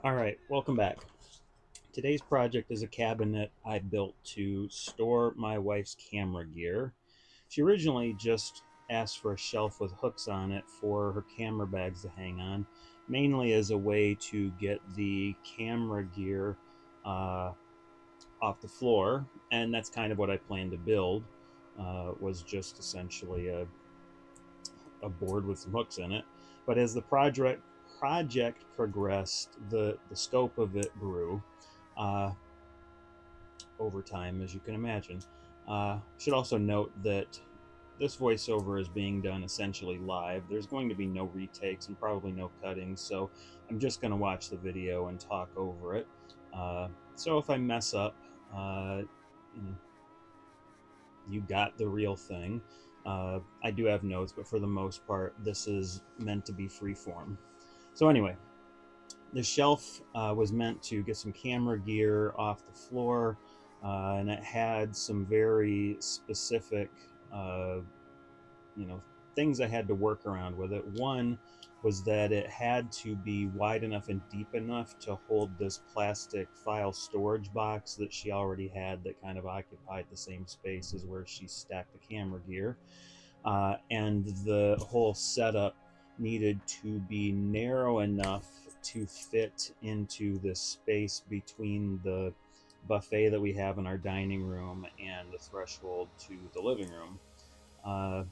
All right, welcome back. Today's project is a cabinet I built to store my wife's camera gear. She originally just asked for a shelf with hooks on it for her camera bags to hang on, mainly as a way to get the camera gear uh, off the floor, and that's kind of what I planned to build. Was just essentially a board with some hooks in it. But as the project progressed, the scope of it grew. Uh, over time, as you can imagine. Should also note that this voiceover is being done essentially live. There's going to be no retakes and probably no cuttings, so I'm just going to watch the video and talk over it. So if I mess up, you know, you got the real thing. I do have notes, but for the most part, this is meant to be free form. So anyway, the shelf was meant to get some camera gear off the floor, and it had some very specific, uh, you know, things I had to work around with it. One was that it had to be wide enough and deep enough to hold this plastic file storage box that she already had that kind of occupied the same space as where she stacked the camera gear. And the whole setup needed to be narrow enough to fit into the space between the buffet that we have in our dining room and the threshold to the living room. Uh,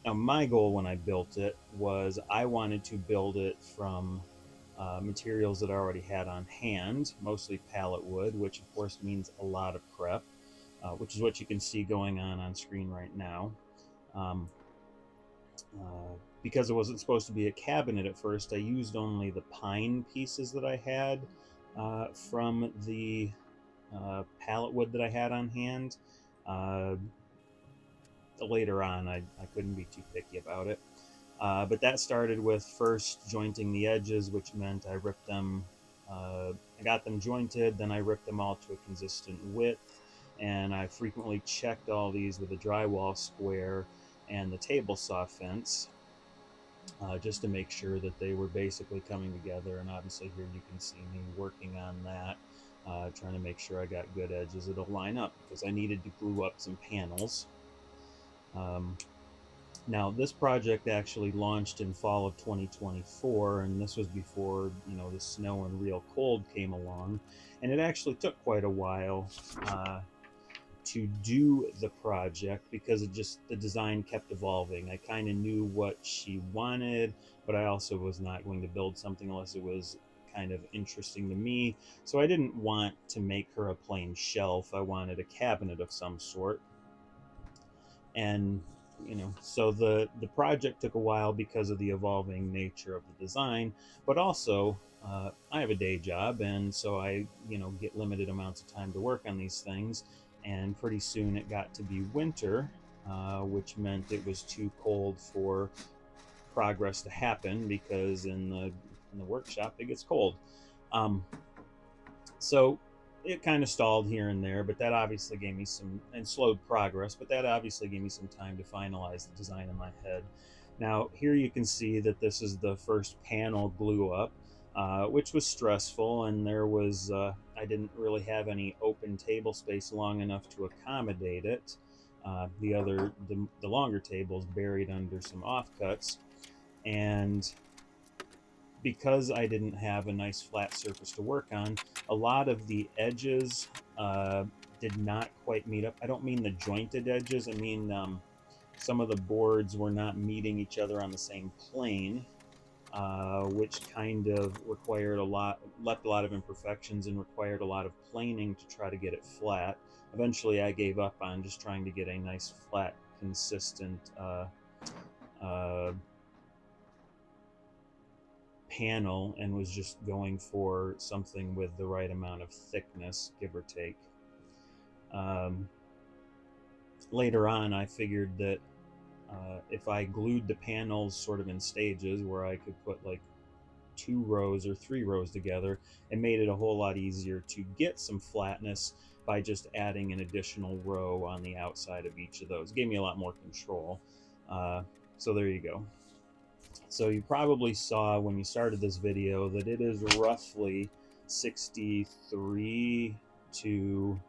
Now, my goal when I built it was I wanted to build it from materials that I already had on hand, mostly pallet wood, which of course means a lot of prep, which is what you can see going on screen right now. Um, because it wasn't supposed to be a cabinet at first, I used only the pine pieces that I had from the pallet wood that I had on hand. Uh, Later on, I couldn't be too picky about it. But that started with first jointing the edges, which meant I ripped them. I got them jointed, then I ripped them all to a consistent width, and I frequently checked all these with a drywall square and the table saw fence, just to make sure that they were basically coming together. And obviously, here you can see me working on that, trying to make sure I got good edges that'll line up because I needed to glue up some panels. Um, Now, this project actually launched in fall of 2024, and this was before the snow and real cold came along, and it actually took quite a while to do the project because the design kept evolving. I kind of knew what she wanted, but I also was not going to build something unless it was kind of interesting to me. So I didn't want to make her a plain shelf. I wanted a cabinet of some sort, and so the project took a while because of the evolving nature of the design, but also I have a day job, and so I get limited amounts of time to work on these things. And pretty soon it got to be winter, which meant it was too cold for progress to happen because in the workshop it gets cold. Um, so it kind of stalled here and there, but that obviously gave me some, and slowed progress, but that obviously gave me some time to finalize the design in my head. Now, here you can see that this is the first panel glue up, which was stressful, and I didn't really have any open table space long enough to accommodate it. The longer tables buried under some offcuts, and because I didn't have a nice flat surface to work on, a lot of the edges uh, did not quite meet up. I don't mean the jointed edges, I mean some of the boards were not meeting each other on the same plane, which kind of left a lot of imperfections and required a lot of planing to try to get it flat. Eventually, I gave up on just trying to get a nice, flat, consistent uh, panel and was just going for something with the right amount of thickness, give or take. Um, Later on, I figured that if I glued the panels sort of in stages where I could put like 2 rows or 3 rows together, it made it a whole lot easier to get some flatness by just adding an additional row on the outside of each of those. It gave me a lot more control. So there you go. So you probably saw when you started this video that it is roughly 63 to,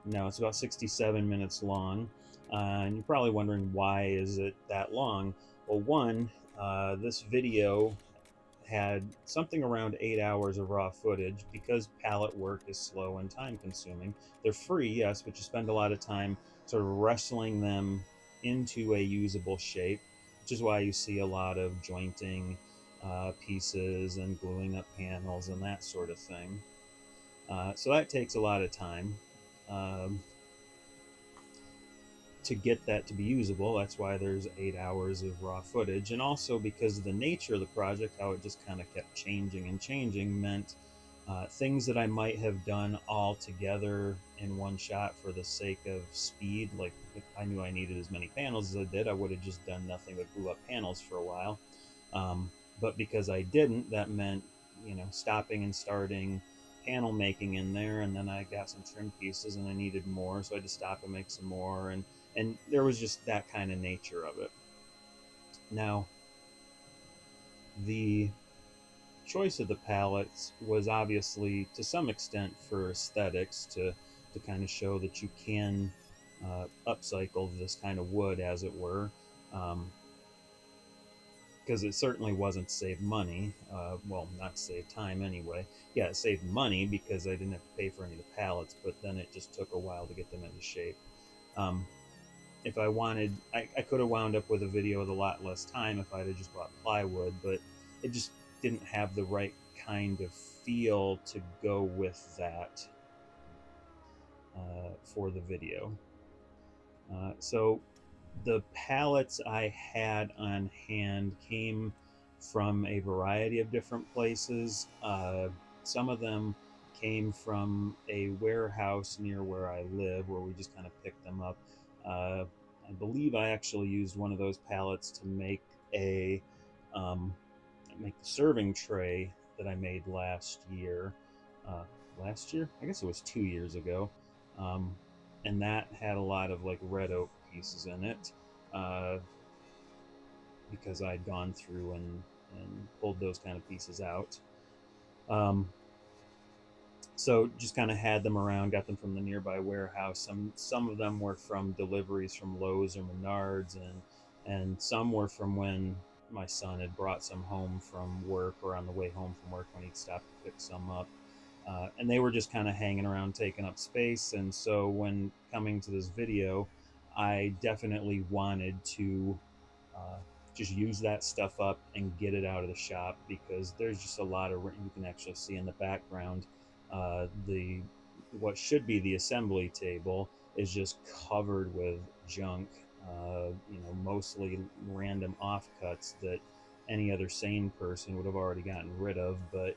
no, it's about 67 minutes long. And you're probably wondering, why is it that long? Well, one, this video had something around 8 hours of raw footage because palette work is slow and time consuming. They're free, yes, but you spend a lot of time sort of wrestling them into a usable shape, which is why you see a lot of jointing pieces and gluing up panels and that sort of thing. So that takes a lot of time. Um, to get that to be usable. That's why there's 8 hours of raw footage. And also because of the nature of the project, how it just kind of kept changing and changing, meant things that I might have done all together in one shot for the sake of speed. Like, if I knew I needed as many panels as I did, I would have just done nothing but glue up panels for a while. But because I didn't, that meant, stopping and starting panel making in there, and then I got some trim pieces and I needed more, so I had to stop and make some more, and there was just that kind of nature of it. Now, the choice of the pallets was obviously to some extent for aesthetics, to kind of show that you can upcycle this kind of wood, as it were. Because it certainly wasn't to save money. Well, not to save time anyway. Yeah, it saved money because I didn't have to pay for any of the pallets, but then it just took a while to get them into shape. If I wanted, I could have wound up with a video with a lot less time if I'd have just bought plywood, but it just didn't have the right kind of feel to go with that for the video. So the pallets I had on hand came from a variety of different places. Some of them came from a warehouse near where I live, where we just kind of picked them up. I believe I actually used one of those pallets to make make the serving tray that I made last year. Last year? I guess it was 2 years ago. Um, and that had a lot of like red oak pieces in it, uh, because I'd gone through and pulled those kind of pieces out. Um, so just kind of had them around, got them from the nearby warehouse. Some of them were from deliveries from Lowe's or Menards, and some were from when my son had brought some home from work, or on the way home from work when he'd stopped to pick some up. And they were just kind of hanging around, taking up space. And so when coming to this video, I definitely wanted to uh, just use that stuff up and get it out of the shop, because there's just a lot of, you can actually see in the background, the what should be the assembly table is just covered with junk, mostly random offcuts that any other sane person would have already gotten rid of, but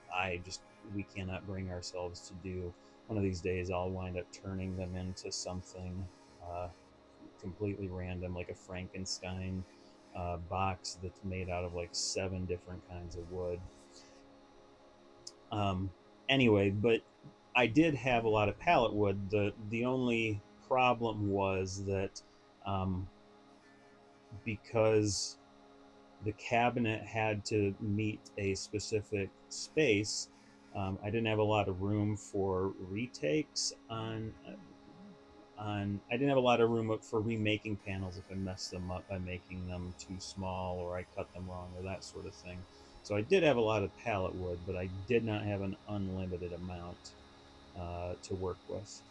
we cannot bring ourselves to do. One of these days I'll wind up turning them into something uh, completely random, like a Frankenstein box that's made out of like 7 different kinds of wood. Um, anyway, but I did have a lot of pallet wood. The only problem was that, um, because the cabinet had to meet a specific space, I didn't have a lot of room for retakes on I didn't have a lot of room for remaking panels if I messed them up by making them too small, or I cut them wrong, or that sort of thing. So I did have a lot of pallet wood, but I did not have an unlimited amount to work with.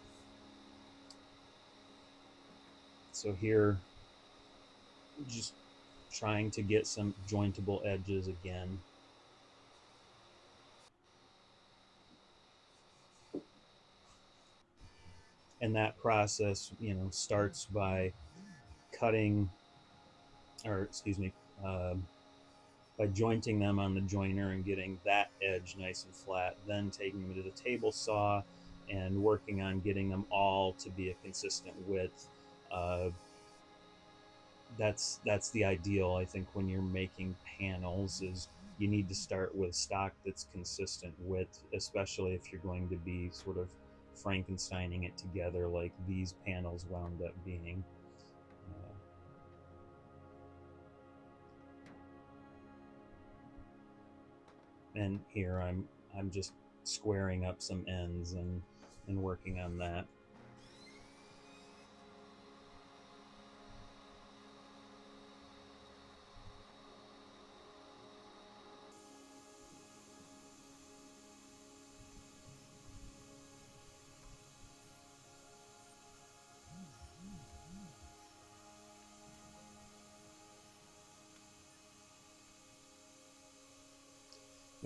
So here, just trying to get some jointable edges again. And that process, starts by cutting, or excuse me, by jointing them on the joiner and getting that edge nice and flat, then taking them to the table saw and working on getting them all to be a consistent width. Uh, that's the ideal, I think, when you're making panels, is you need to start with stock that's consistent width, especially if you're going to be sort of Frankensteining it together like these panels wound up being. Uh, And here I'm just squaring up some ends and working on that.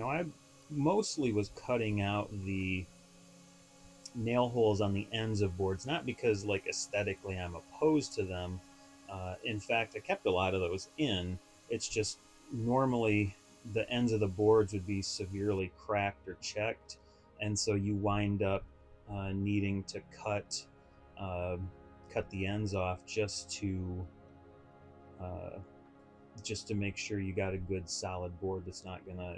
Now I mostly was cutting out the nail holes on the ends of boards, not because like aesthetically I'm opposed to them. In fact, I kept a lot of those in. It's just normally the ends of the boards would be severely cracked or checked, and so you wind up needing to uh, cut the ends off uh, just to make sure you got a good solid board that's not gonna,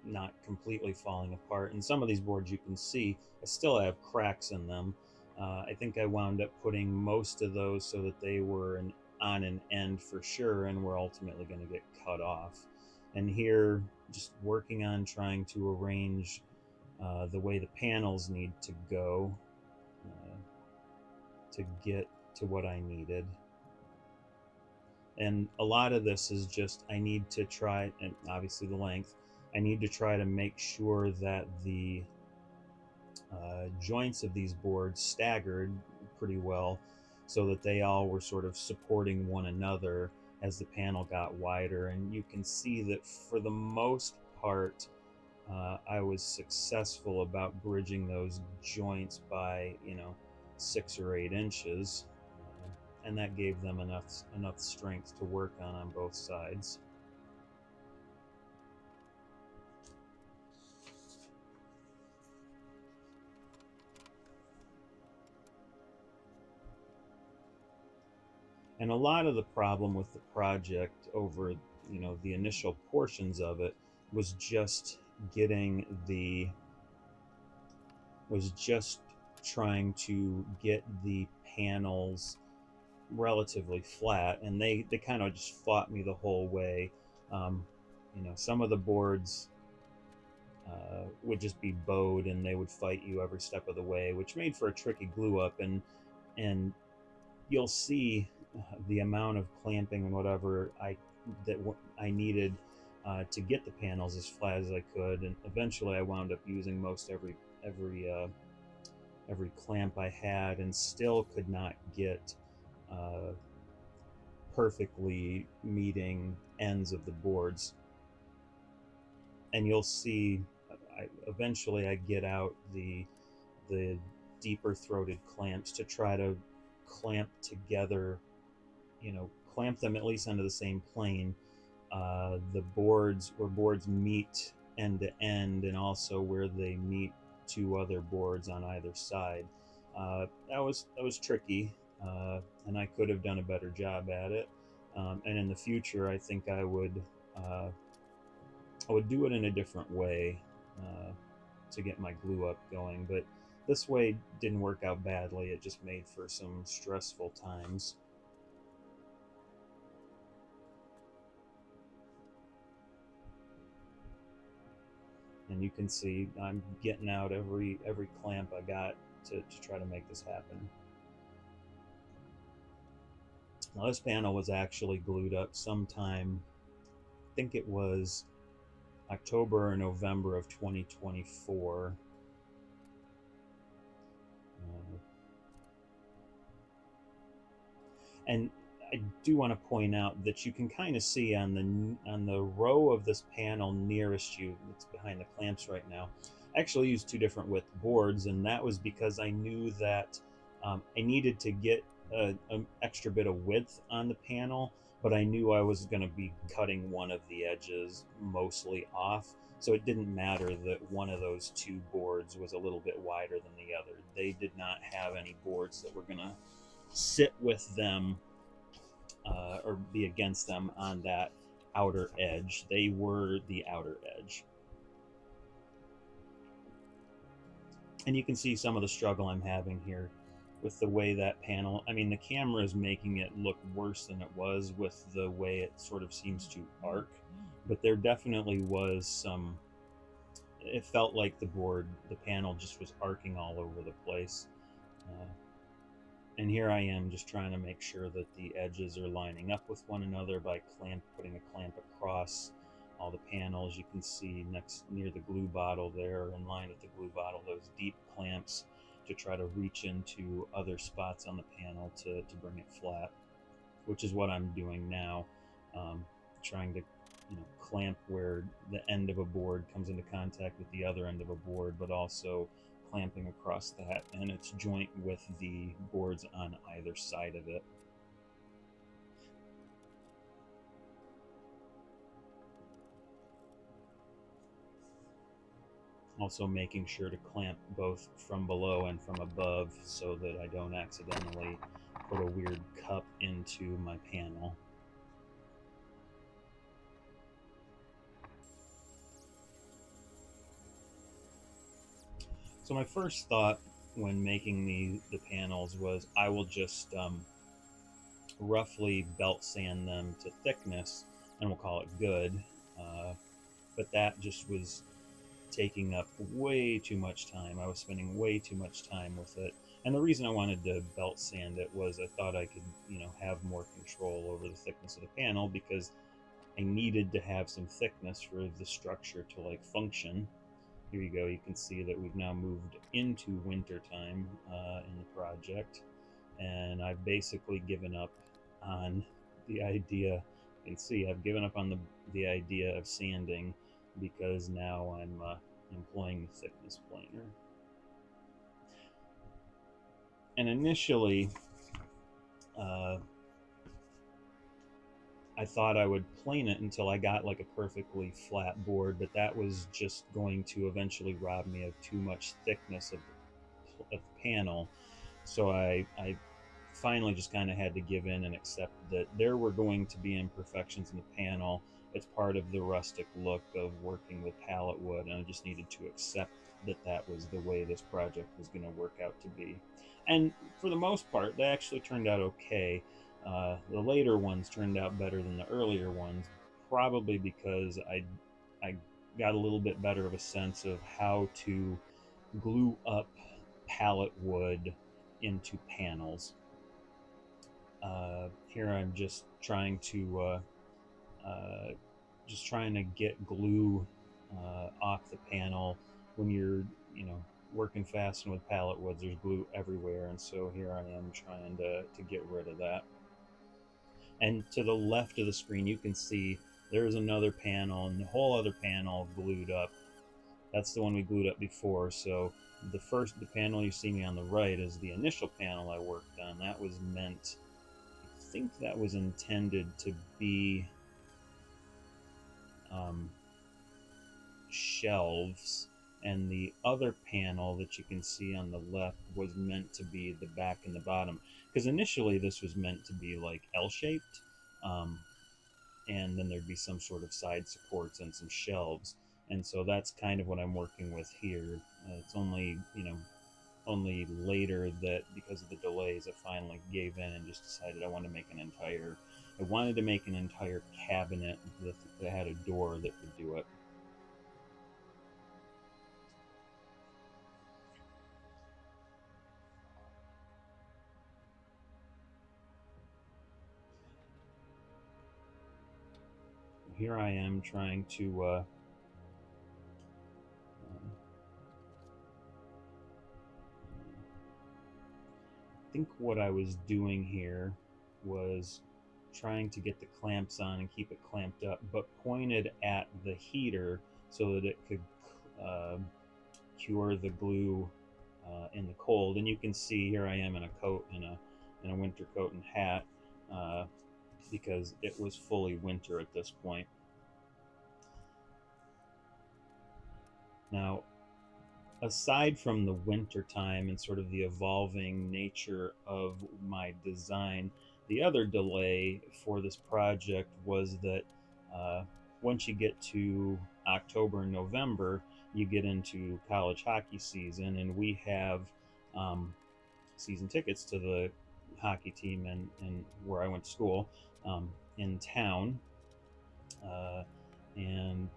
not completely falling apart. And some of these boards you can see I still have cracks in them. I think I wound up putting most of those so that they were on an end for sure and were ultimately going to get cut off. And here, just working on trying to arrange the way the panels need to go uh, to get to what I needed. And a lot of this is just I need to try, and obviously the length, I need to try to make sure that the joints of these boards staggered pretty well so that they all were sort of supporting one another as the panel got wider. And you can see that for the most part, I was successful about bridging those joints by, 6 or 8 inches. And that gave them enough strength to work on both sides. And a lot of the problem with the project over, the initial portions of it was just getting the was just trying to get the panels relatively flat, and they kind of just fought me the whole way. Some of the boards would just be bowed, and they would fight you every step of the way, which made for a tricky glue up. And you'll see the amount of clamping and whatever I needed to get the panels as flat as I could, and eventually I wound up using most every clamp I had, and still could not get uh, perfectly meeting ends of the boards. And you'll see, eventually I get out the deeper throated clamps to try to clamp together, clamp them at least onto the same plane. The boards where boards meet end to end, and also where they meet two other boards on either side. That was tricky, and I could have done a better job at it. And in the future, I think I would do it in a different way to get my glue up going. But this way didn't work out badly. It just made for some stressful times. And you can see I'm getting out every clamp I got to try to make this happen. Now this panel was actually glued up sometime, I think it was October or November of 2024. And I do want to point out that you can kind of see on the row of this panel nearest you, that's behind the clamps right now. I actually used two different width boards, and that was because I knew that I needed to get an extra bit of width on the panel, but I knew I was going to be cutting one of the edges mostly off. So it didn't matter that one of those two boards was a little bit wider than the other. They did not have any boards that were going to sit with them or be against them on that outer edge. They were the outer edge. And you can see some of the struggle I'm having here with the way that panel, I mean, the camera is making it look worse than it was with the way it sort of seems to arc, but there definitely was it felt like the panel just was arcing all over the place. Uh, and here I am just trying to make sure that the edges are lining up with one another by putting a clamp across all the panels. You can see next near the glue bottle there, in line with the glue bottle, those deep clamps to try to reach into other spots on the panel to bring it flat, which is what I'm doing now. Trying to, clamp where the end of a board comes into contact with the other end of a board, but also clamping across that and its joint with the boards on either side of it. Also making sure to clamp both from below and from above so that I don't accidentally put a weird cup into my panel. So my first thought when making the panels was I will just roughly belt sand them to thickness and we'll call it good. But that just was taking up way too much time. I was spending way too much time with it. And the reason I wanted to belt sand it was I thought I could, have more control over the thickness of the panel, because I needed to have some thickness for the structure to like function. Here you go. You can see that we've now moved into winter time in the project, and I've basically given up on the idea. You can see I've given up on the idea of sanding, because now I'm employing the thickness planer. And initially, I thought I would plane it until I got like a perfectly flat board, but that was just going to eventually rob me of too much thickness of the panel. So I finally just kind of had to give in and accept that there were going to be imperfections in the panel. It's part of the rustic look of working with pallet wood, and I just needed to accept that that was the way this project was going to work out to be. And for the most part, they actually turned out okay. The later ones turned out better than the earlier ones, probably because I got a little bit better of a sense of how to glue up pallet wood into panels. Here I'm just trying to get glue off the panel. When you're, working fast and with pallet wood, there's glue everywhere, and so here I am trying to get rid of that. And to the left of the screen, you can see there's another panel and the whole other panel glued up. That's the one we glued up before. So the panel you see me on the right is the initial panel I worked on. That was meant, I think that was intended to be shelves, and the other panel that you can see on the left was meant to be the back and the bottom, because initially this was meant to be like L-shaped, and then there'd be some sort of side supports and some shelves, and so that's kind of what I'm working with here. It's only later that, because of the delays, I finally gave in and just decided I wanted to make an entire cabinet that had a door that could do it. Here I am trying to I think what I was doing here was trying to get the clamps on and keep it clamped up, but pointed at the heater so that it could cure the glue in the cold. And you can see here I am in a coat, in a winter coat and hat, because it was fully winter at this point. Now, aside from the winter time and sort of the evolving nature of my design, the other delay for this project was that once you get to October and November, you get into college hockey season, and we have season tickets to the hockey team and where I went to school in town. And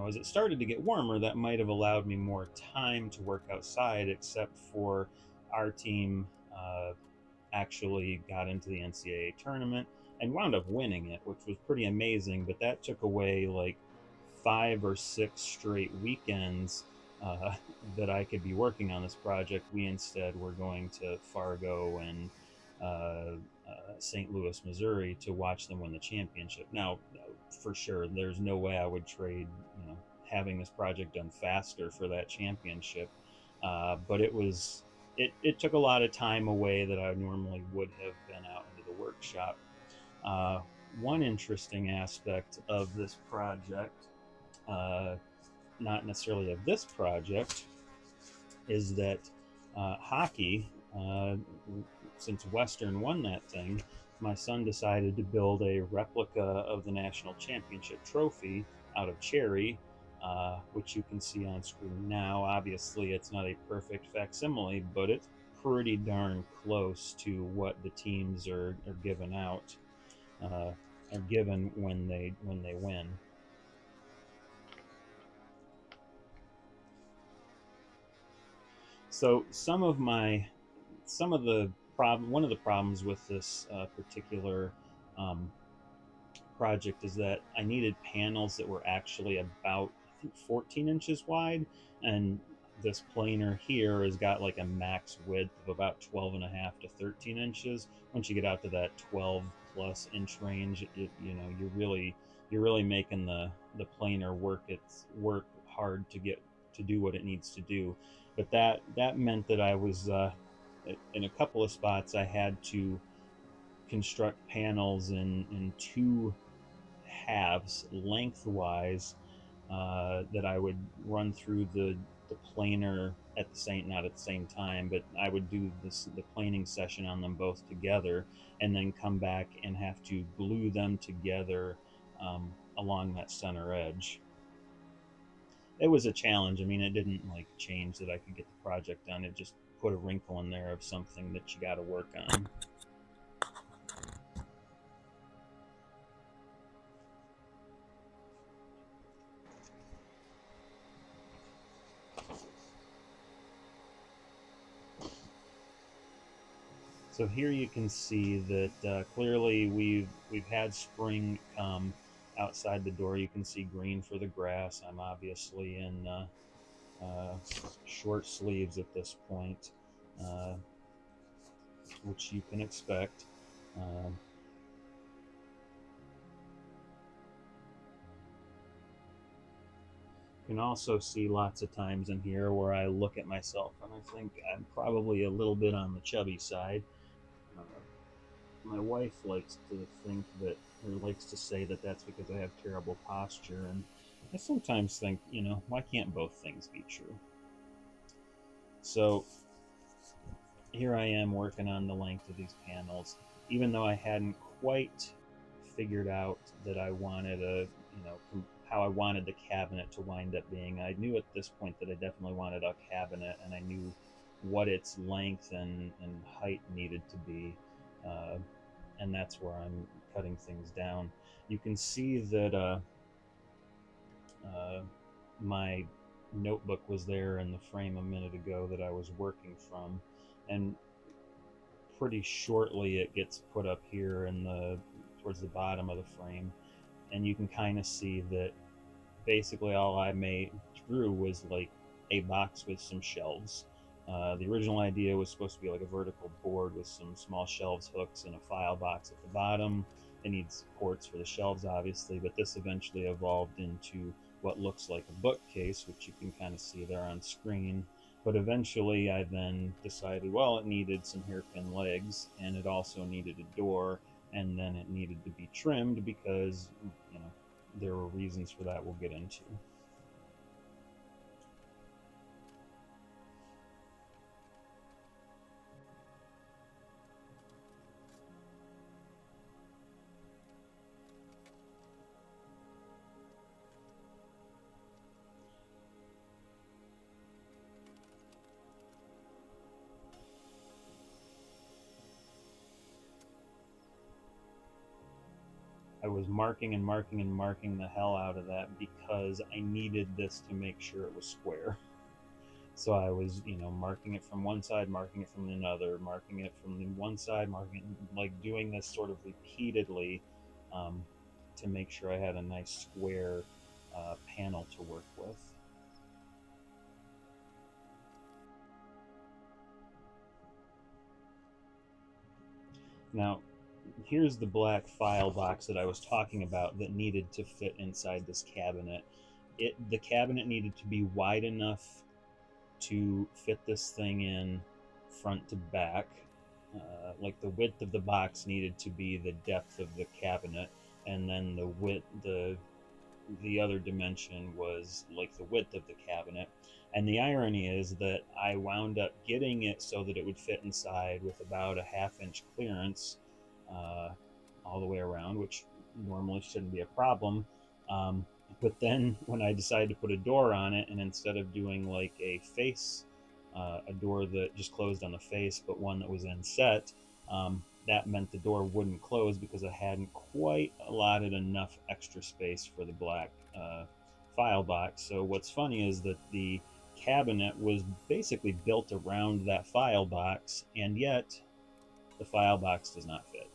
as it started to get warmer, that might have allowed me more time to work outside, except for our team actually got into the NCAA tournament and wound up winning it, which was pretty amazing. But that took away like 5 or 6 straight weekends uh, that I could be working on this project. We instead were going to Fargo and St. Louis, Missouri, to watch them win the championship. Now, for sure, there's no way I would trade, having this project done faster for that championship. But it took a lot of time away that I normally would have been out into the workshop. Uh, One interesting aspect of this project, uh, not necessarily of this project, is that hockey, since Western won that thing, my son decided to build a replica of the national championship trophy out of cherry, which you can see on screen now. Obviously, it's not a perfect facsimile, but it's pretty darn close to what the teams are given out, are given when they win. So one of the problems with this particular um, project is that I needed panels that were actually about, I think, 14 inches wide, and this planer here has got like a max width of about 12 and a half to 13 inches. Once you get out to that 12 plus inch range, you're really making the planer work hard to get to do what it needs to do. But that meant that I was in a couple of spots I had to construct panels in two halves lengthwise, that I would run through the planer at the same not at the same time, but I would do the planing session on them both together, and then come back and have to glue them together along that center edge. It was a challenge. I mean, it didn't like change that I could get the project done. It just put a wrinkle in there of something that you got to work on. So here you can see that clearly we've had spring come. Outside the door, you can see green for the grass. I'm obviously in uh, short sleeves at this point, uh, which you can expect. Um, you can also see lots of times in here where I look at myself and I think I'm probably a little bit on the chubby side. Uh, my wife likes to think that, or likes to say that that's because I have terrible posture, and I sometimes think, why can't both things be true? So here I am working on the length of these panels, even though I hadn't quite figured out that I wanted how I wanted the cabinet to wind up being. I knew at this point that I definitely wanted a cabinet, and I knew what its length and height needed to be. Uh, and that's where I'm cutting things down. You can see that uh, my notebook was there in the frame a minute ago that I was working from, and pretty shortly it gets put up here in the towards the bottom of the frame, and you can kind of see that basically all I drew was like a box with some shelves. The original idea was supposed to be like a vertical board with some small shelves, hooks, and a file box at the bottom. It needs ports for the shelves, obviously, but this eventually evolved into what looks like a bookcase, which you can kind of see there on screen. But eventually I then decided, well, it needed some hairpin legs, and it also needed a door, and then it needed to be trimmed because, there were reasons for that we'll get into. I was marking and marking and marking the hell out of that because I needed this to make sure it was square. So I was, marking it from one side, marking it from another, marking it from the one side, marking it, like doing this sort of repeatedly, um, to make sure I had a nice square panel to work with. Now, here's the black file box that I was talking about that needed to fit inside this cabinet. The cabinet needed to be wide enough to fit this thing in front to back. Like the width of the box needed to be the depth of the cabinet, and then the other dimension was like the width of the cabinet. And the irony is that I wound up getting it so that it would fit inside with about a half-inch clearance, uh, all the way around, which normally shouldn't be a problem. But then when I decided to put a door on it, and instead of doing like a door that just closed on the face, but one that was inset, that meant the door wouldn't close because I hadn't quite allotted enough extra space for the black file box. So what's funny is that the cabinet was basically built around that file box, and yet the file box does not fit,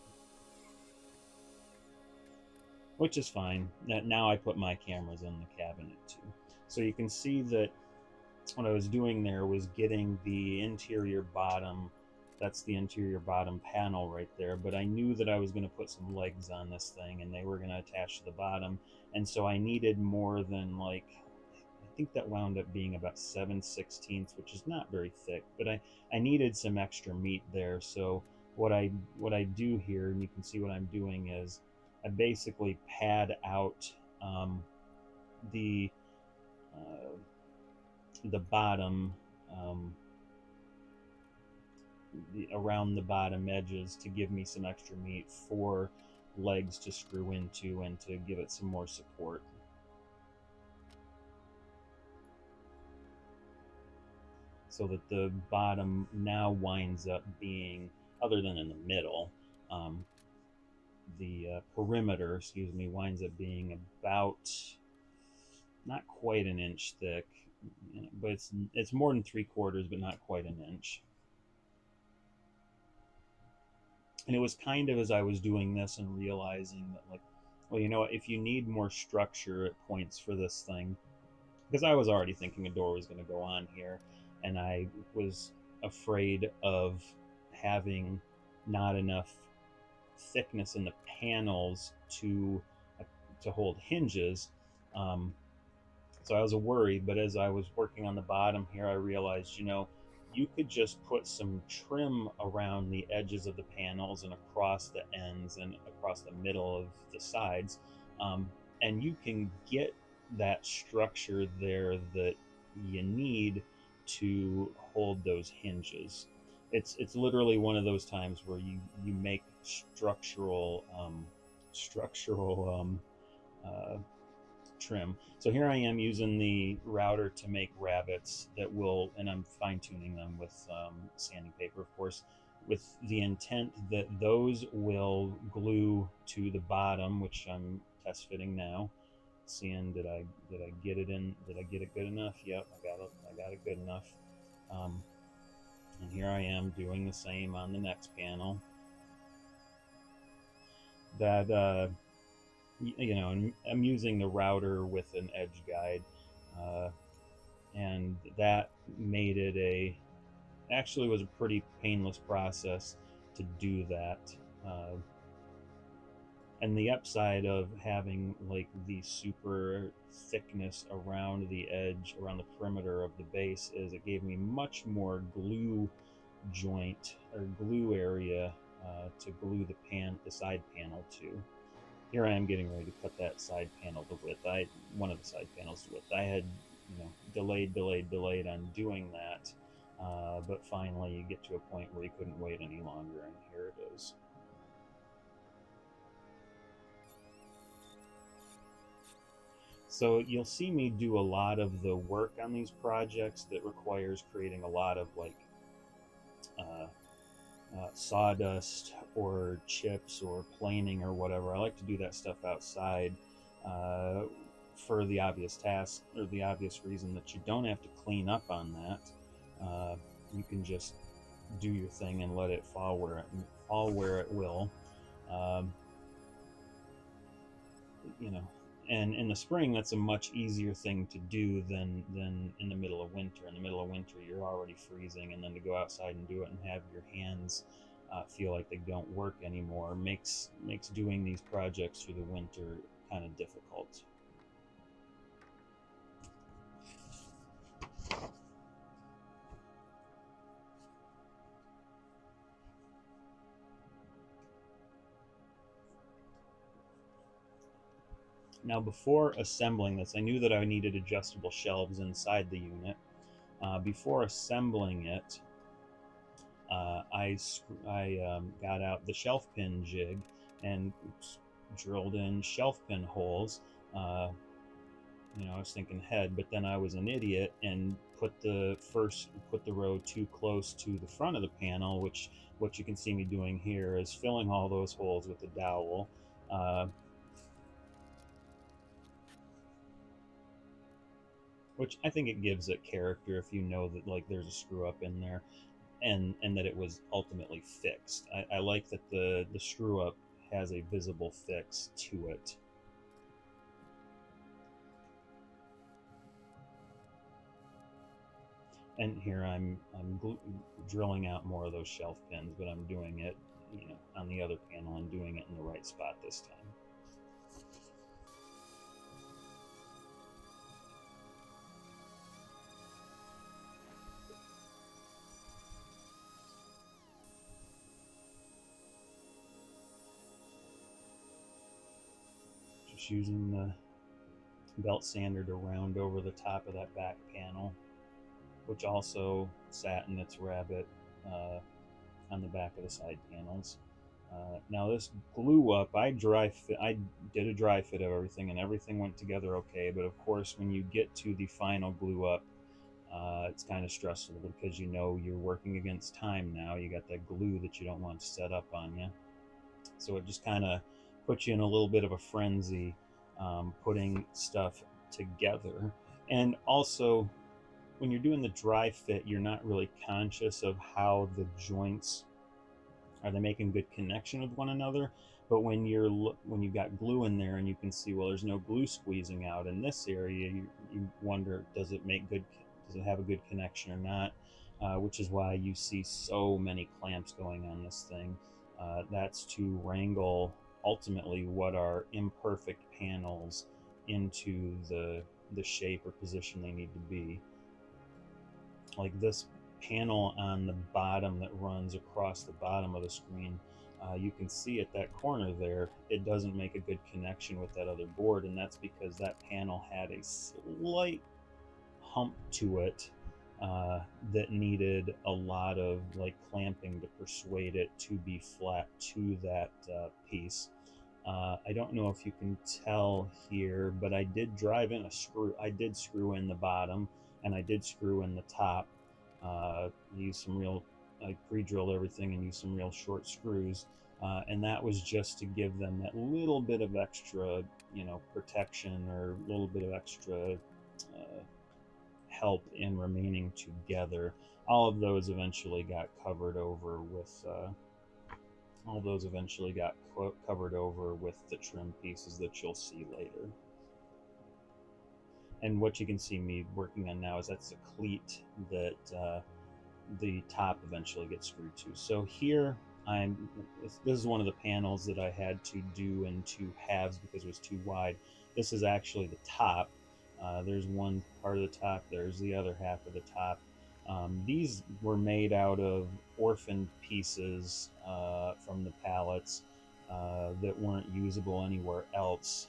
which is fine. Now I put my cameras in the cabinet too. So you can see that what I was doing there was getting the interior bottom, that's the interior bottom panel right there, but I knew that I was going to put some legs on this thing and they were going to attach to the bottom, and so I needed more than, like, I think that wound up being about 7/16, which is not very thick, but I needed some extra meat there. So what I do here, and you can see what I'm doing, is I basically pad out the uh, the bottom, um, around the bottom edges, to give me some extra meat for legs to screw into and to give it some more support. So that the bottom now winds up being, other than in the middle, um, the perimeter, excuse me, winds up being about, not quite an inch thick, but it's more than 3/4, but not quite an inch. And it was kind of as I was doing this and realizing that, like, well, if you need more structure at points for this thing, because I was already thinking a door was going to go on here, and I was afraid of having not enough thickness in the panels to hold hinges. Um, so I was worried, but as I was working on the bottom here, I realized, you could just put some trim around the edges of the panels and across the ends and across the middle of the sides, and you can get that structure there that you need to hold those hinges. It's literally one of those times where you make structural uh, trim. So here I am using the router to make rabbets that will, and I'm fine tuning them with sanding paper, of course, with the intent that those will glue to the bottom, which I'm test fitting now. Seeing did I get it in? Did I get it good enough? Yep, I got it good enough. And here I am doing the same on the next panel. That I'm using the router with an edge guide, and that made it actually was a pretty painless process to do that. And the upside of having like the super thickness around the edge, around the perimeter of the base, is it gave me much more glue joint or glue area to glue the side panel to. Here I am getting ready to cut that side panel to width. One of the side panels to width. I had, delayed on doing that, but finally you get to a point where you couldn't wait any longer, and here it is. So you'll see me do a lot of the work on these projects that requires creating a lot of, like, sawdust or chips or planing or whatever. I like to do that stuff outside uh, for the obvious task or the obvious reason that you don't have to clean up on that. You can just do your thing and let it fall where it will. Um, you know, and in the spring that's a much easier thing to do than in the middle of winter. In the middle of winter you're already freezing, and then to go outside and do it and have your hands feel like they don't work anymore makes doing these projects through the winter kind of difficult. Now, before assembling this, I knew that I needed adjustable shelves inside the unit. Before assembling it, I got out the shelf pin jig and drilled in shelf pin holes. Uh, I was thinking head, but then I was an idiot and put the row too close to the front of the panel, which what you can see me doing here is filling all those holes with the dowel. Uh, which I think it gives it character if you know that like there's a screw up in there, and that it was ultimately fixed. I like that the screw up has a visible fix to it. And here I'm drilling out more of those shelf pins, but I'm doing it, on the other panel and doing it in the right spot this time. Just using the belt sander to round over the top of that back panel, which also sat in its rabbet on the back of the side panels. Now this glue up, I did a dry fit of everything, and everything went together okay. But of course, when you get to the final glue up, it's kind of stressful because you're working against time now. You got that glue that you don't want to set up on you, so it just kind of puts you in a little bit of a frenzy putting stuff together. And also, when you're doing the dry fit, you're not really conscious of how the joints are they making good connection with one another. But when you've got glue in there and you can see, well, there's no glue squeezing out in this area, you wonder, does it have a good connection or not? Which is why you see so many clamps going on this thing. That's to wrangle ultimately what are imperfect panels into the shape or position they need to be. Like this panel on the bottom that runs across the bottom of the screen, you can see at that corner there, it doesn't make a good connection with that other board, and that's because that panel had a slight hump to it that needed a lot of like clamping to persuade it to be flat to that piece. I don't know if you can tell here, but I did drive in a screw. I did screw in the bottom, and I did screw in the top. I pre-drilled everything and used some real short screws, and that was just to give them that little bit of extra, protection, or a little bit of extra help in remaining together. All of those eventually got covered over with. All those eventually got covered over with the trim pieces that you'll see later. And what you can see me working on now is that's the cleat that the top eventually gets screwed to. So here this is one of the panels that I had to do in two halves because it was too wide. This is actually the top. There's one part of the top, there's the other half of the top. These were made out of orphaned pieces from the pallets that weren't usable anywhere else.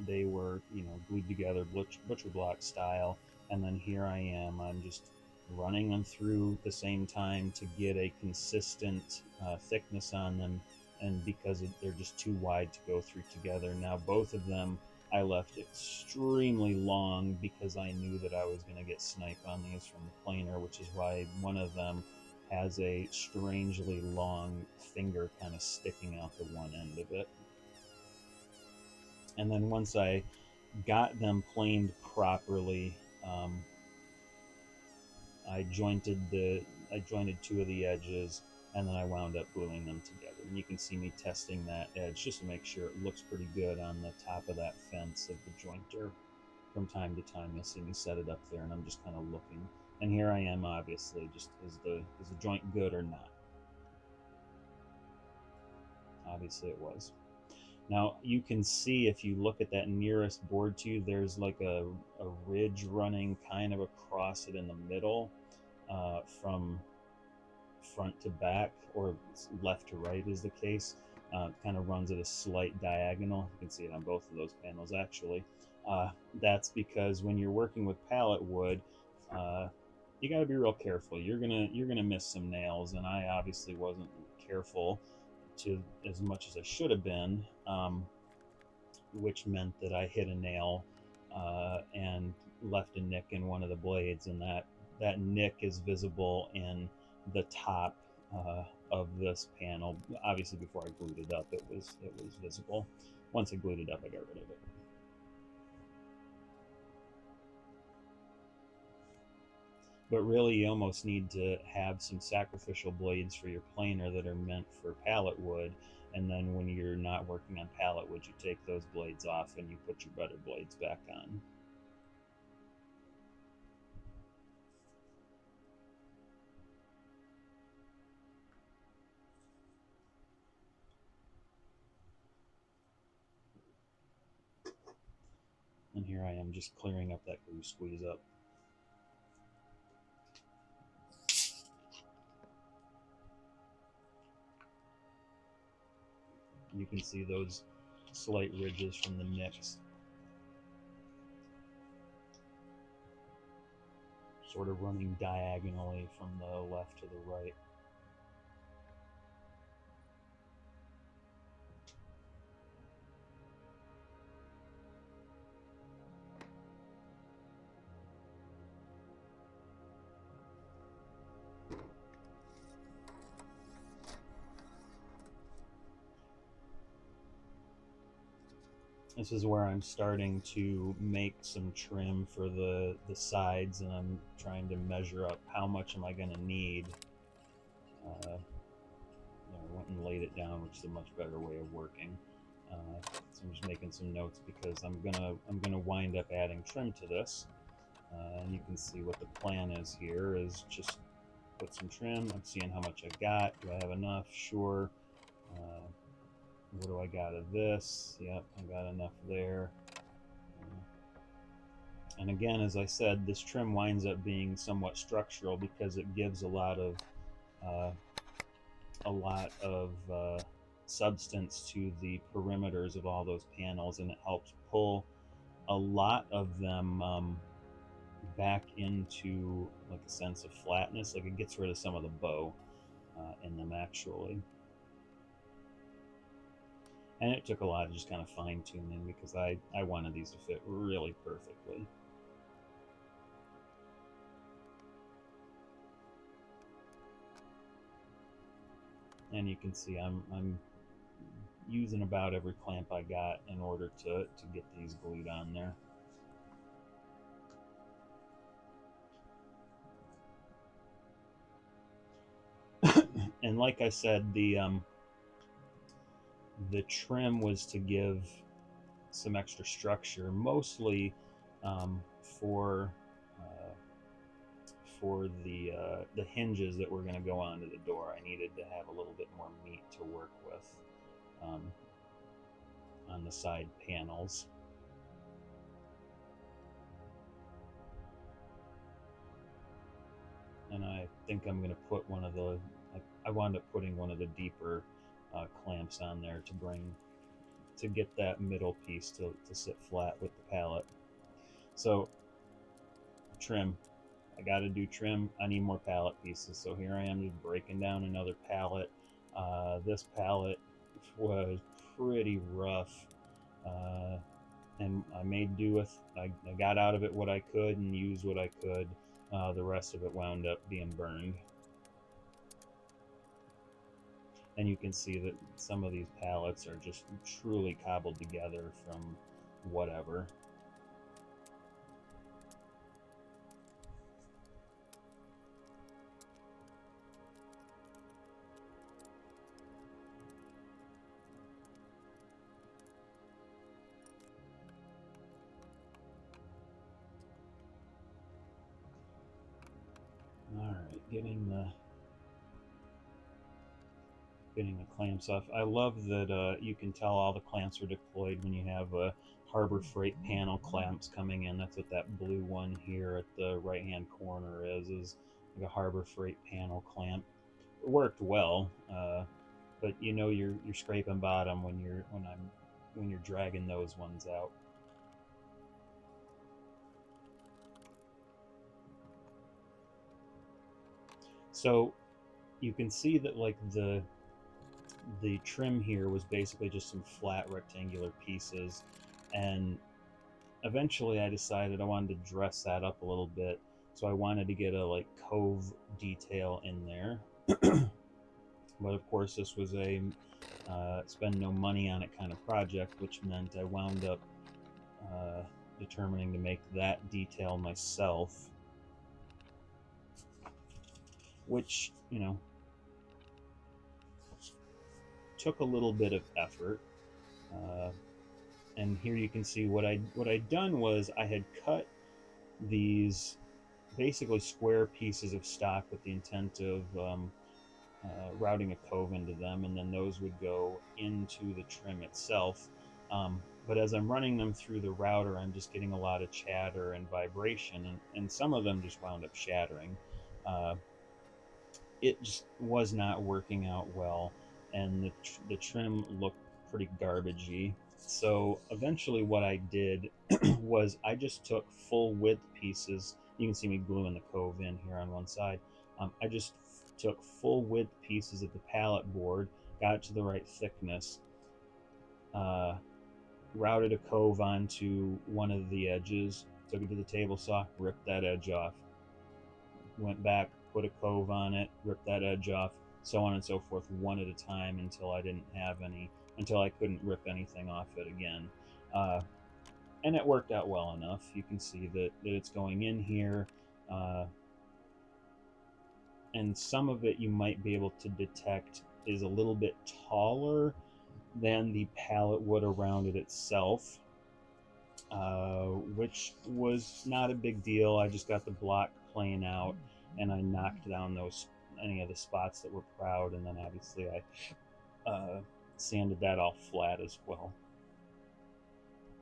They were, glued together butcher block style, and then here I'm just running them through the same time to get a consistent thickness on them, and because they're just too wide to go through together. Now both of them I left extremely long because I knew that I was going to get snipe on these from the planer, which is why one of them has a strangely long finger kind of sticking out the one end of it. And then once I got them planed properly, um, I jointed two of the edges, and then I wound up gluing them together. And you can see me testing that edge just to make sure it looks pretty good on the top of that fence of the jointer. From time to time, you'll see me set it up there, and I'm just kind of looking. And here I am, obviously, just is the joint good or not? Obviously, it was. Now you can see if you look at that nearest board to you, there's like a ridge running kind of across it in the middle, from front to back, or left to right is the case. Kind of runs at a slight diagonal. You can see it on both of those panels actually. That's because when you're working with pallet wood, you got to be real careful. You're gonna miss some nails, and I obviously wasn't careful to as much as I should have been, which meant that I hit a nail and left a nick in one of the blades, and that nick is visible in the top of this panel. Obviously, before I glued it up, it was visible. Once I glued it up, I got rid of it. But really, you almost need to have some sacrificial blades for your planer that are meant for pallet wood, and then when you're not working on pallet wood, you take those blades off and you put your better blades back on. And here I am just clearing up that glue squeeze up. You can see those slight ridges from the nicks, sort of running diagonally from the left to the right. This is where I'm starting to make some trim for the sides, and I'm trying to measure up how much am I going to need. I went and laid it down, which is a much better way of working. So I'm just making some notes because I'm gonna wind up adding trim to this, and you can see what the plan is here. Is just put some trim. I'm seeing how much I got. Do I have enough? Sure. What do I got of this? Yep, I got enough there. And again, as I said, this trim winds up being somewhat structural because it gives a lot of substance to the perimeters of all those panels, and it helps pull a lot of them back into like a sense of flatness. Like it gets rid of some of the bow in them actually. And it took a lot of just kind of fine tuning because I wanted these to fit really perfectly. And you can see I'm using about every clamp I got in order to get these glued on there. And like I said, the trim was to give some extra structure, mostly for the hinges that were going to go onto the door. I needed to have a little bit more meat to work with on the side panels. And I think I'm going to put one of the, I wound up putting one of the deeper clamps on there to get that middle piece to sit flat with the pallet. So trim, I got to do trim. I need more pallet pieces. So here I am just breaking down another pallet. This pallet was pretty rough, and I made do with, I got out of it what I could and used what I could. The rest of it wound up being burned. And you can see that some of these pallets are just truly cobbled together from whatever. All right, getting the clamps off. I love that you can tell all the clamps are deployed when you have Harbor Freight panel clamps coming in. That's what that blue one here at the right hand corner is like a Harbor Freight panel clamp. It worked well, but you know you're scraping bottom when you're dragging those ones out. So you can see that like the trim here was basically just some flat rectangular pieces, and eventually I decided I wanted to dress that up a little bit, so I wanted to get a like cove detail in there. But of course this was a spend no money on it kind of project, which meant I wound up uh, determining to make that detail myself, which, you know, took a little bit of effort. Uh, and here you can see what I'd done was I had cut these basically square pieces of stock with the intent of routing a cove into them, and then those would go into the trim itself. But as I'm running them through the router, I'm just getting a lot of chatter and vibration, and some of them just wound up shattering. Uh, it just was not working out well, and the trim looked pretty garbagey. So eventually, what I did was I just took full width pieces. You can see me gluing the cove in here on one side. I just took full width pieces of the pallet board, got it to the right thickness, uh, routed a cove onto one of the edges, took it to the table saw, ripped that edge off, went back, put a cove on it, ripped that edge off, so on and so forth, one at a time until I couldn't rip anything off it again. Uh, and it worked out well enough. You can see that it's going in here, uh, and some of it you might be able to detect is a little bit taller than the pallet wood around it itself, which was not a big deal. I just got the block playing out, and I knocked down any of the spots that were proud, and then obviously I sanded that all flat as well.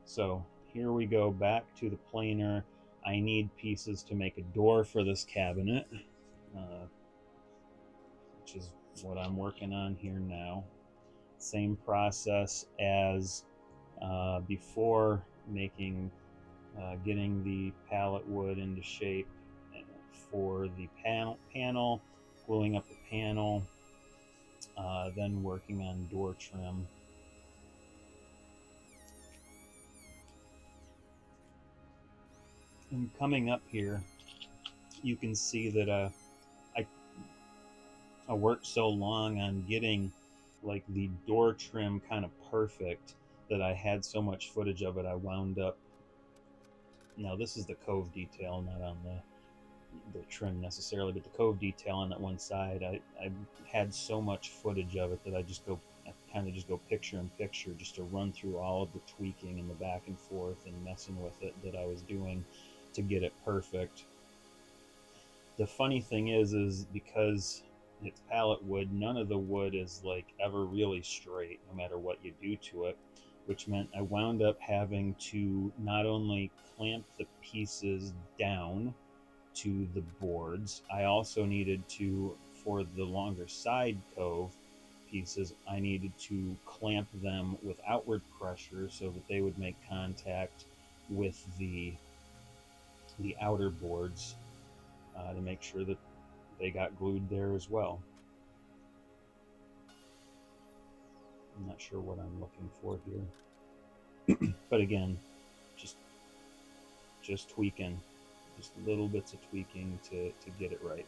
So here we go back to the planer. I need pieces to make a door for this cabinet, which is what I'm working on here now. Same process as before, getting the pallet wood into shape for the panel, gluing up the panel, then working on door trim. And coming up here, you can see that I worked so long on getting like the door trim kind of perfect that I had so much footage of it. I wound up, now this is the cove detail, not on the trim necessarily, but the cove detail on that one side, I had so much footage of it that I kind of just go picture in picture just to run through all of the tweaking and the back and forth and messing with it that I was doing to get it perfect. The funny thing is because it's pallet wood, none of the wood is like ever really straight, no matter what you do to it, which meant I wound up having to not only clamp the pieces down to the boards, I also needed to, for the longer side cove pieces, I needed to clamp them with outward pressure so that they would make contact with the outer boards, to make sure that they got glued there as well. I'm not sure what I'm looking for here. But again, just tweaking, just little bits of tweaking to get it right.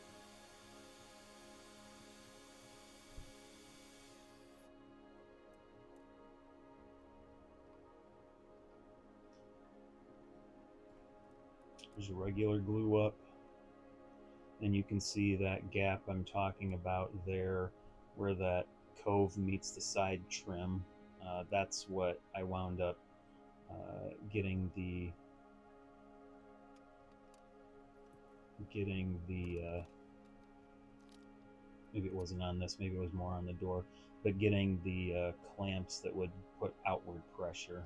There's a regular glue up, and you can see that gap I'm talking about there, where that cove meets the side trim. That's what I wound up getting the maybe it wasn't on this, maybe it was more on the door, but getting the clamps that would put outward pressure.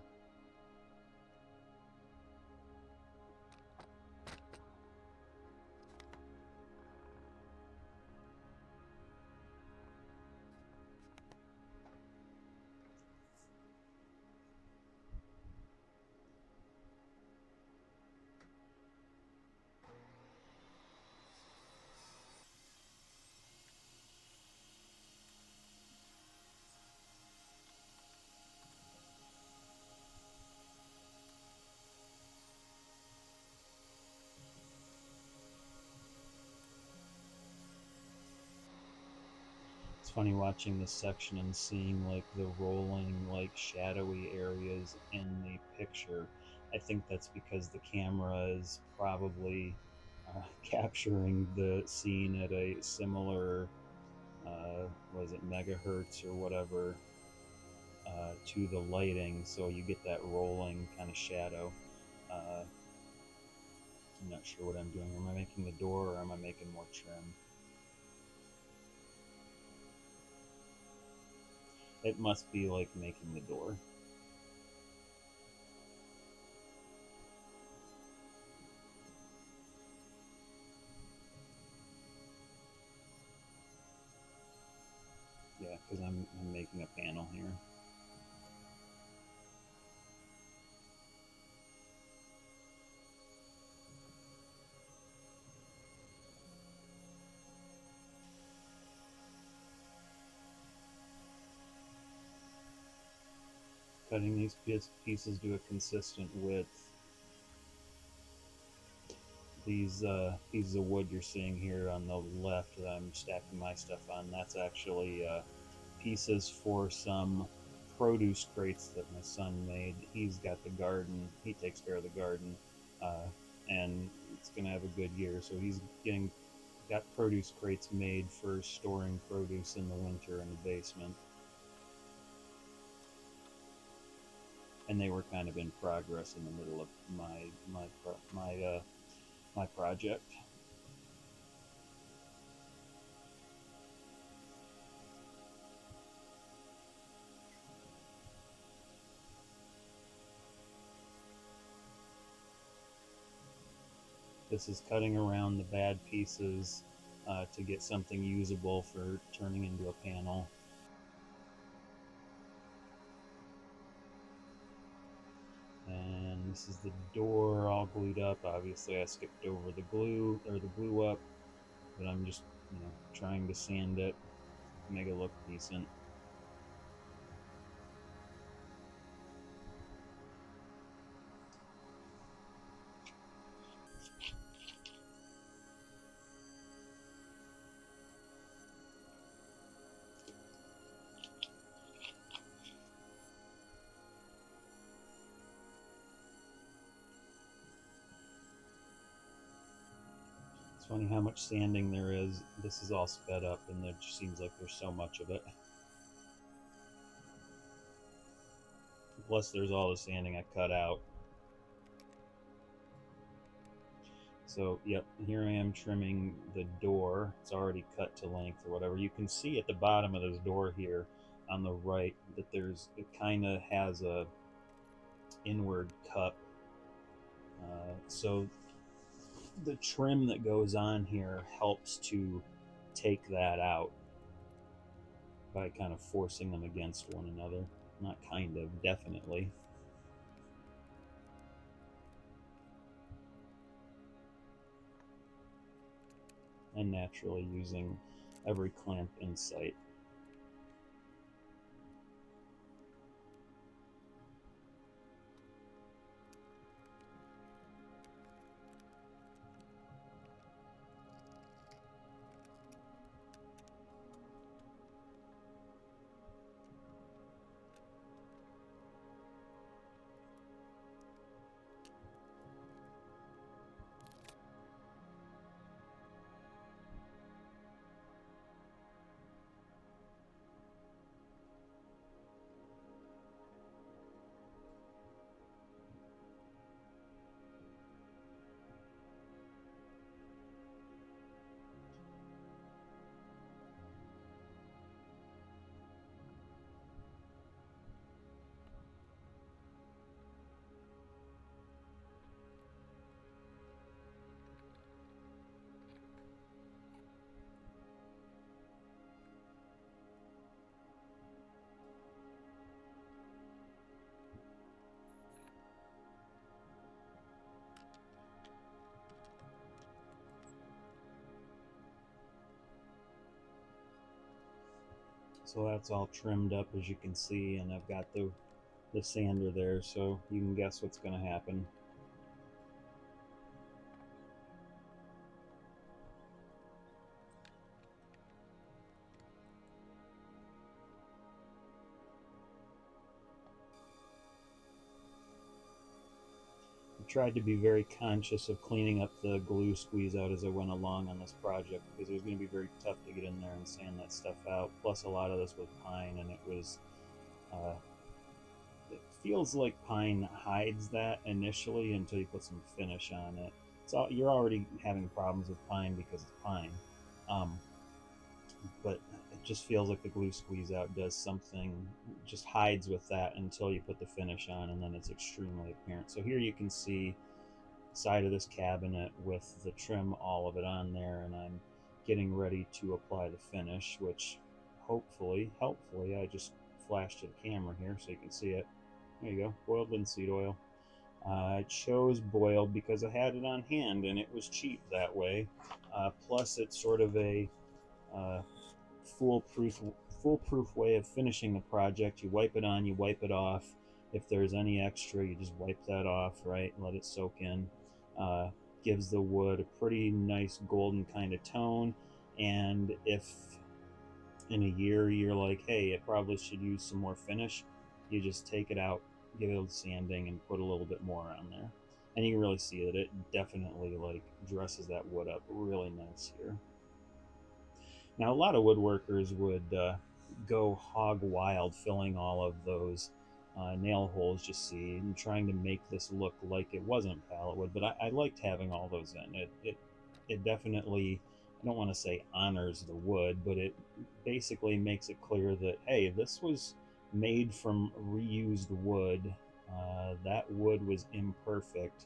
It's funny watching this section and seeing like the rolling, like shadowy areas in the picture. I think that's because the camera is probably capturing the scene at a similar, was it megahertz or whatever, to the lighting, so you get that rolling kind of shadow. I'm not sure what I'm doing. Am I making the door or am I making more trim? It must be like making the door. Yeah, because I'm making a panel here. Cutting these pieces to a consistent width. These pieces of wood you're seeing here on the left that I'm stacking my stuff on, that's actually pieces for some produce crates that my son made. He's got the garden, he takes care of the garden, and it's going to have a good year. So he's got produce crates made for storing produce in the winter in the basement. And they were kind of in progress in the middle of my project. This is cutting around the bad pieces to get something usable for turning into a panel. And this is the door all glued up. Obviously I skipped over the glue, or the glue up, but I'm just, trying to sand it, make it look decent. It's funny how much sanding there is. This is all sped up and it just seems like there's so much of it. Plus there's all the sanding I cut out. So, yep, here I am trimming the door. It's already cut to length or whatever. You can see at the bottom of this door here on the right that it kind of has a inward cup. So the trim that goes on here helps to take that out by kind of forcing them against one another. Not kind of, definitely. And naturally using every clamp in sight. So that's all trimmed up, as you can see, and I've got the sander there, so you can guess what's going to happen. I tried to be very conscious of cleaning up the glue squeeze out as I went along on this project, because it was going to be very tough to get in there and sand that stuff out. Plus, a lot of this was pine, and uh, it feels like pine hides that initially until you put some finish on it. So you're already having problems with pine because it's pine, um, but it just feels like the glue squeeze out does something, just hides with that until you put the finish on, and then it's extremely apparent. So here you can see side of this cabinet with the trim, all of it on there, and I'm getting ready to apply the finish, which helpfully, I just flashed to the camera here so you can see it. There you go, boiled linseed oil. I chose boiled because I had it on hand and it was cheap that way. Plus, it's sort of a uh, foolproof foolproof way of finishing the project. You wipe it on, you wipe it off. If there's any extra, you just wipe that off, right? Let it soak in. Uh, Gives the wood a pretty nice golden kind of tone. And if in a year you're like, hey, it probably should use some more finish, you just take it out, give it a sanding, and put a little bit more on there. And you can really see that it definitely like dresses that wood up really nice here. Now, a lot of woodworkers would go hog wild filling all of those nail holes, you see, and trying to make this look like it wasn't pallet wood. But I liked having all those in. It definitely, I don't want to say honors the wood, but it basically makes it clear that, hey, this was made from reused wood. That wood was imperfect,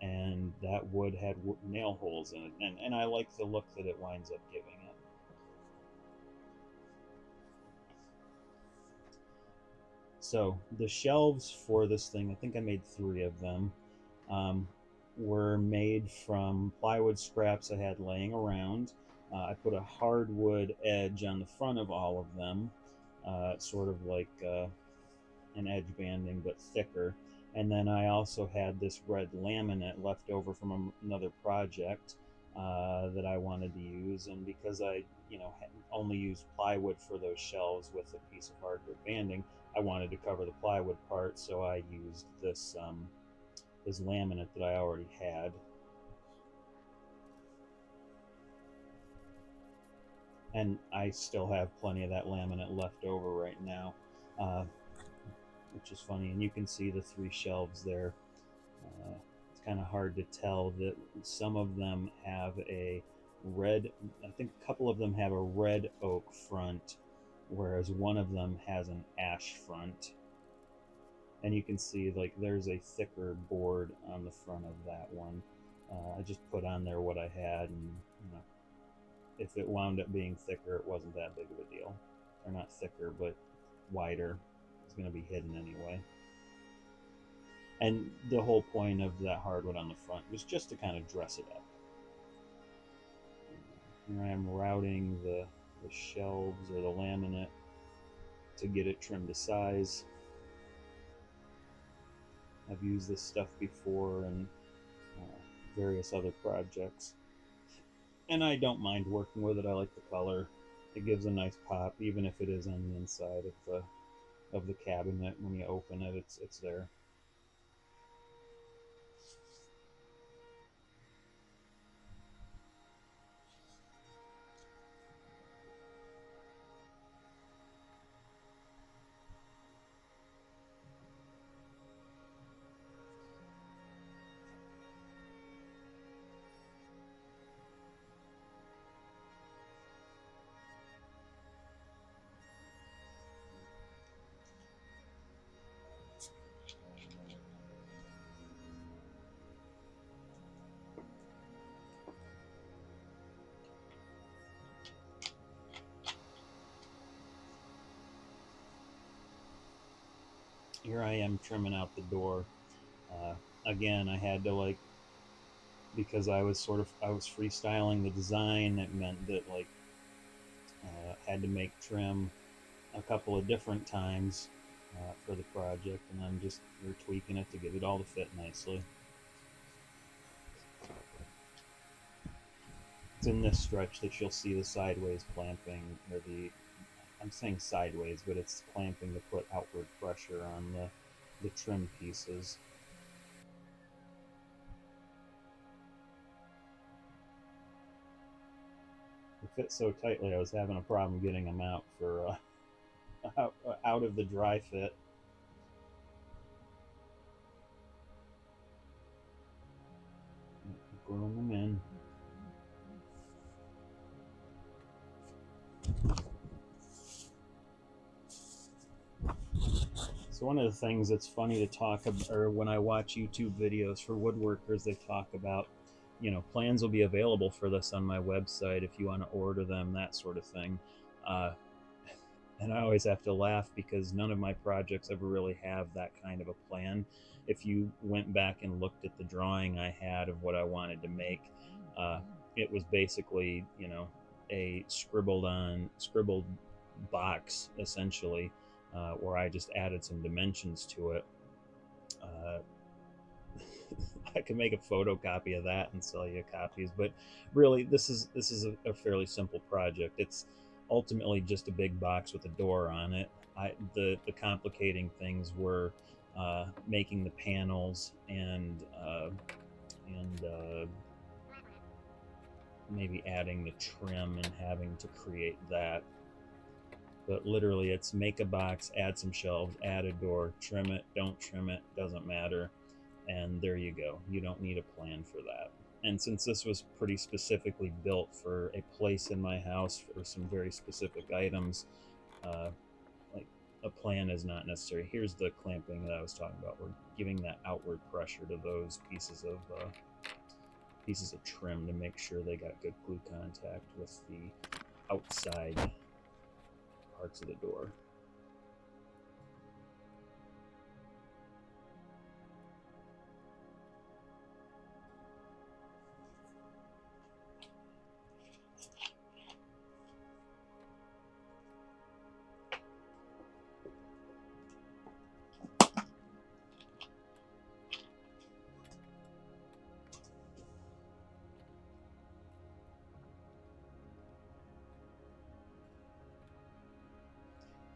and that wood had nail holes in it. And I like the look that it winds up giving it. So the shelves for this thing, I think I made 3 of them, um, were made from plywood scraps I had laying around. I put a hardwood edge on the front of all of them, sort of like an edge banding but thicker. And then I also had this red laminate left over from another project that I wanted to use. And because I, only used plywood for those shelves with a piece of hardwood banding, I wanted to cover the plywood part, so I used this laminate that I already had. And I still have plenty of that laminate left over right now, uh, which is funny. And you can see the 3 shelves there. It's kind of hard to tell that some of them have a red, I think a couple of them have a red oak front, whereas one of them has an ash front. And you can see like there's a thicker board on the front of that one. I just put on there what I had, and if it wound up being thicker, it wasn't that big of a deal. Or not thicker, but wider. It's going to be hidden anyway. And the whole point of that hardwood on the front was just to kind of dress it up. Here I am routing the shelves or the laminate to get it trimmed to size. I've used this stuff before in various other projects, and I don't mind working with it. I like the color. It gives a nice pop, even if it is on the inside of the cabinet. When you open it, it's there. Here I am trimming out the door. Uh, Again, I had to because I was freestyling the design. That meant that had to make trim a couple of different times for the project, and we're tweaking it to get it all to fit nicely. It's in this stretch that you'll see the sideways clamping, or I'm saying sideways, but it's clamping to put outward pressure on the trim pieces. They fit so tightly, I was having a problem getting them out for out of the dry fit. Gluing them in. So one of the things that's funny to talk about, or when I watch YouTube videos for woodworkers, they talk about, plans will be available for this on my website if you want to order them, that sort of thing. Uh, and I always have to laugh because none of my projects ever really have that kind of a plan. If you went back and looked at the drawing I had of what I wanted to make, uh, it was basically, a scribbled box essentially, where I just added some dimensions to it. Uh, I could make a photocopy of that and sell you copies, but really, this is a fairly simple project. It's ultimately just a big box with a door on it. The complicating things were making the panels and maybe adding the trim and having to create that. But literally, it's make a box, add some shelves, add a door, trim it, don't trim it, doesn't matter, and there you go. You don't need a plan for that. And since this was pretty specifically built for a place in my house for some very specific items, uh, like a plan is not necessary. Here's the clamping that I was talking about. We're giving that outward pressure to those pieces of trim to make sure they got good glue contact with the outside parts of the door.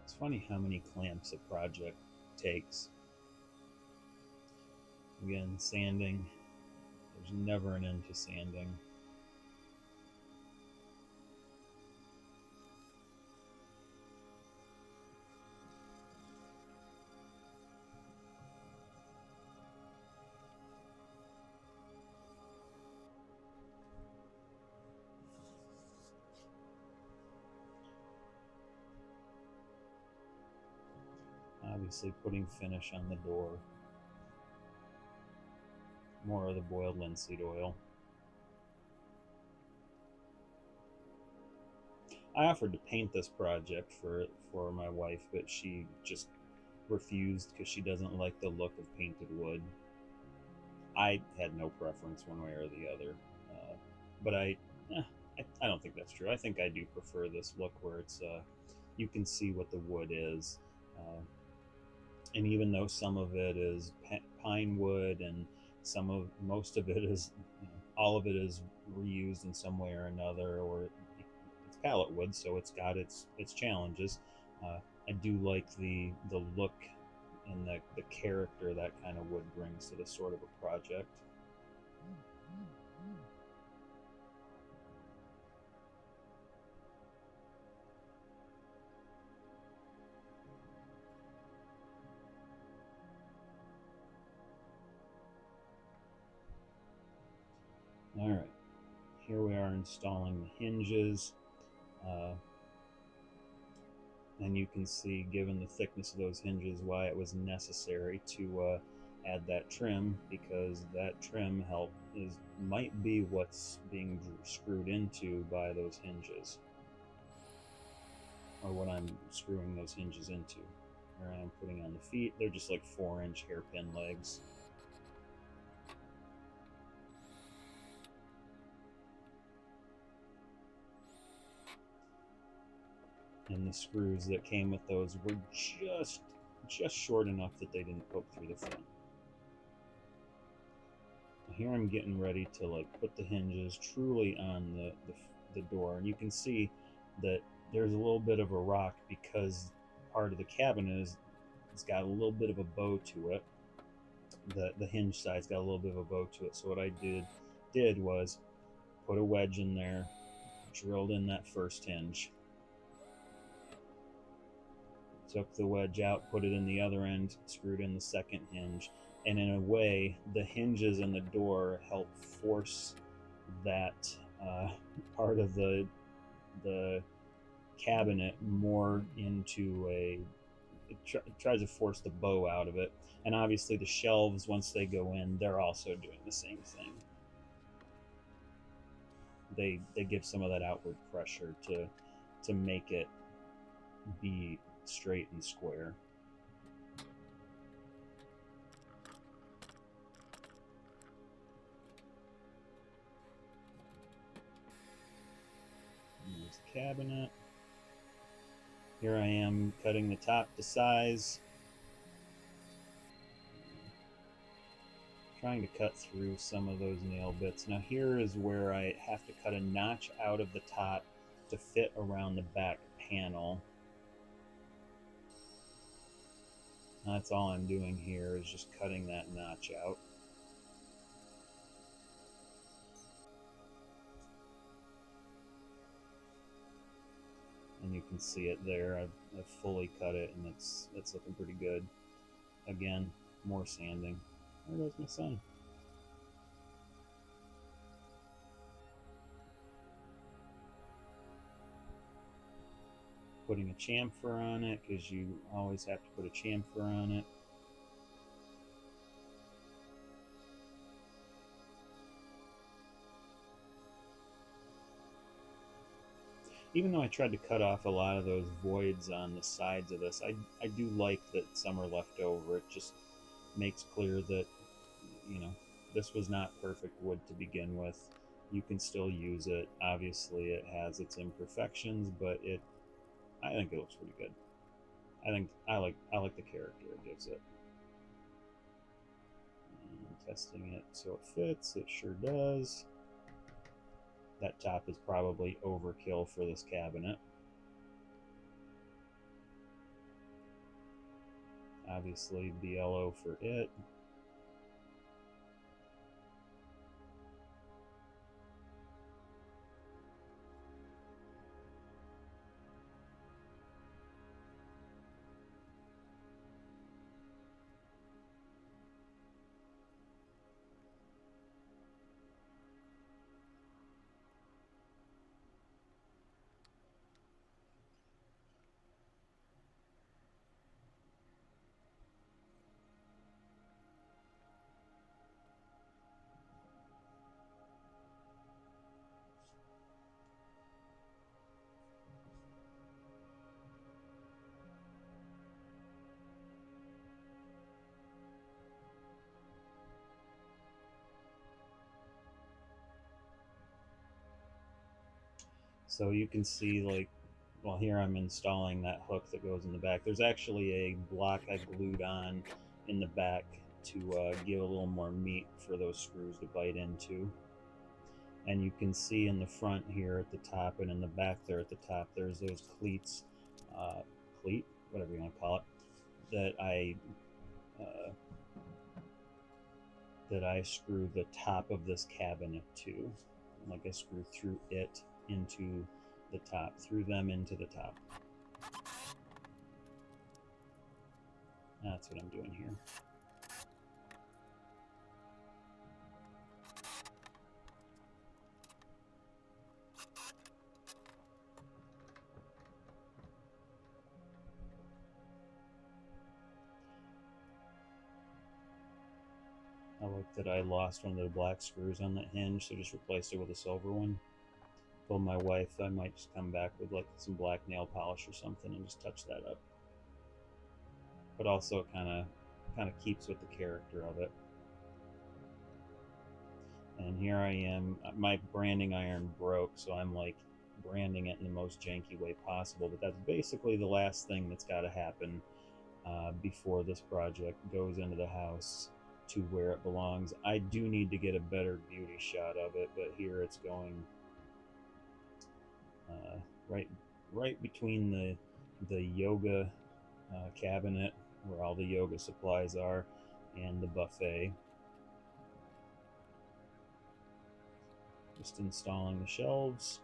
It's funny how many clamps a project takes. Again, sanding. There's never an end to sanding. Obviously putting finish on the door. More of the boiled linseed oil. I offered to paint this project for my wife, but she just refused because she doesn't like the look of painted wood. I had no preference one way or the other, but I don't think that's true. I think I do prefer this look where it's you can see what the wood is, and even though some of it is pine wood and most of it is, all of it is reused in some way or another, or it's pallet wood, so it's got its challenges. I do like the look and the character that kind of wood brings to this sort of a project. All right, here we are installing the hinges. And you can see, given the thickness of those hinges, why it was necessary to add that trim, because that trim might be what's being screwed into by those hinges, or what I'm screwing those hinges into. Here I am putting on the feet. They're just like 4-inch hairpin legs. and the screws that came with those were just short enough that they didn't poke through the front. Here I'm getting ready to like put the hinges truly on the door, and you can see that there's a little bit of a rock because part of the cabinet is, it's got a little bit of a bow to it. The hinge side's got a little bit of a bow to it. So what I did was put a wedge in there, drilled in that first hinge, took the wedge out, put it in the other end, screwed in the second hinge, and in a way, the hinges in the door help force that part of the cabinet more into a. It tries to force the bow out of it, and obviously the shelves, once they go in, they're also doing the same thing. They give some of that outward pressure to make it be straight and square. And there's the cabinet. Here I am cutting the top to size. Trying to cut through some of those nail bits. Now here is where I have to cut a notch out of the top to fit around the back panel. That's all I'm doing here, is just cutting that notch out. And you can see it there. I've fully cut it, and it's looking pretty good. Again, more sanding. There goes my son. Putting a chamfer on it, because you always have to put a chamfer on it. Even though I tried to cut off a lot of those voids on the sides of this, I do like that some are left over. It just makes clear that, you know, this was not perfect wood to begin with. You can still use it. Obviously, it has its imperfections, but I think it looks pretty good. I like the character it gives it. And testing it so it fits. It sure does. That top is probably overkill for this cabinet. Obviously, BLO for it. So you can see, like, well, here I'm installing that hook that goes in the back. There's actually a block I glued on in the back to give a little more meat for those screws to bite into. And you can see in the front here at the top, and in the back there at the top, there's those cleats, cleat, whatever you want to call it, that I screw the top of this cabinet to. Like, I screw through it into the top, through them into the top. That's what I'm doing here. I like that I lost one of the black screws on that hinge, so just replaced it with a silver one. Told my wife I might just come back with like some black nail polish or something and just touch that up. But also it kind of keeps with the character of it. And here I am. My branding iron broke, so I'm like branding it in the most janky way possible. But that's basically the last thing that's got to happen before this project goes into the house to where it belongs. I do need to get a better beauty shot of it, but here it's going right between the yoga cabinet where all the yoga supplies are and the buffet. Just installing the shelves.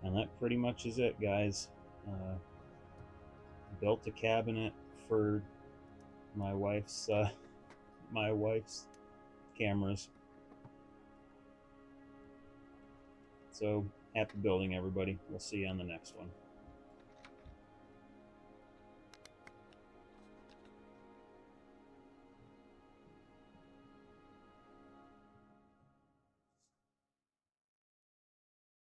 And that pretty much is it, guys. Built a cabinet for my wife's cameras. So happy building, everybody. We'll see you on the next one.